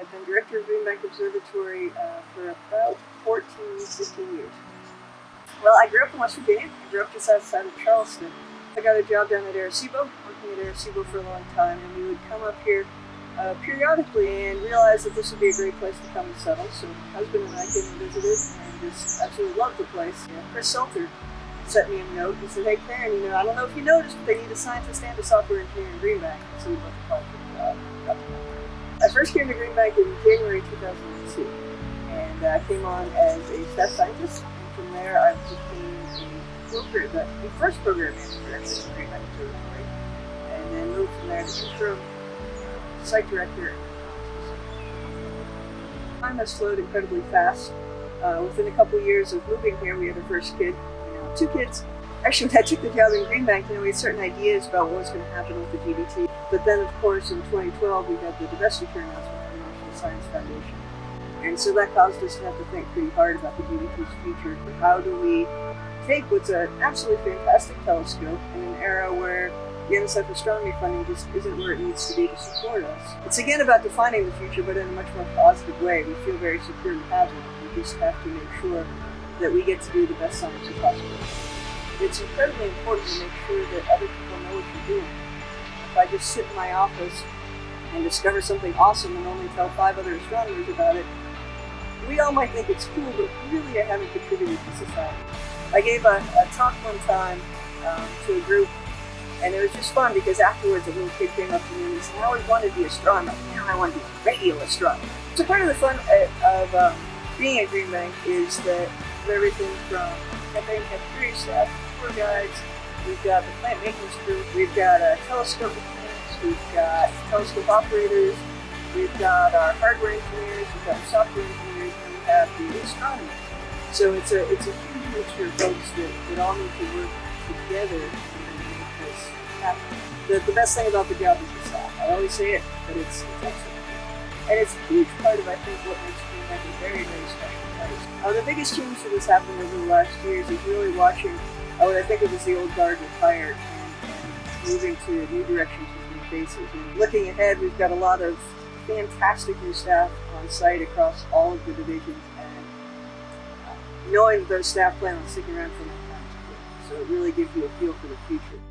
I've been director of Green Bank Observatory for about 14, 15 years. Well, I grew up in West Virginia. I grew up just outside of Charleston. I got a job down at Arecibo, working at Arecibo for a long time, and we would come up here periodically and realize that this would be a great place to come and settle. So my husband and I came and visited and just absolutely loved the place. Chris Selter sent me a note and said, "Hey Karen, I don't know if you noticed, but they need a scientist and a software engineer in Green Bank." So we both applied for the job. I first came to Green Bank in January 2002, and I came on as a staff scientist. And from there, I became the first program manager actually in Green Bank Observatory, and then moved from there to interim site director. Time has flowed incredibly fast. Within a couple of years of moving here, we had our first kid. 2 kids. Actually, when I took the job in Green Bank, we had certain ideas about what was going to happen with the GBT. But then, of course, in 2012, we had the divestiture announcement from the National Science Foundation. And so that caused us to have to think pretty hard about the GBT's future. How do we take what's an absolutely fantastic telescope in an era where the NSF astronomy funding just isn't where it needs to be to support us? It's again about defining the future, but in a much more positive way. We feel very secure in having it. We just have to make sure that we get to do the best science we possibly can. It's incredibly important to make sure that other people know what you're doing. If I just sit in my office and discover something awesome and only tell 5 other astronomers about it, we all might think it's cool, but really I haven't contributed to society. I gave a talk one time to a group, and it was just fun because afterwards a little kid came up to me and said, "I always wanted to be an astronomer. Now I want to be a radio astronomer." So part of the fun of being at Green Bank is that everything from campaign cafeteria staff, tour guides, we've got the plant maintenance group, we've got telescope mechanics, we've got telescope operators, we've got our hardware engineers, we've got software engineers, and we have the astronomers. So it's a huge mixture of folks that all need to work together to make this happen. The best thing about the job is the staff. I always say it, but it's excellent. And it's a huge part of, I think, what makes Green Bank a very, very special place. The biggest change that has happened over the last years is really watching what I think of as the old guard retired and moving to new directions with new faces. And looking ahead, we've got a lot of fantastic new staff on site across all of the divisions, and knowing that those staff plan on sticking around for a long time, so it really gives you a feel for the future.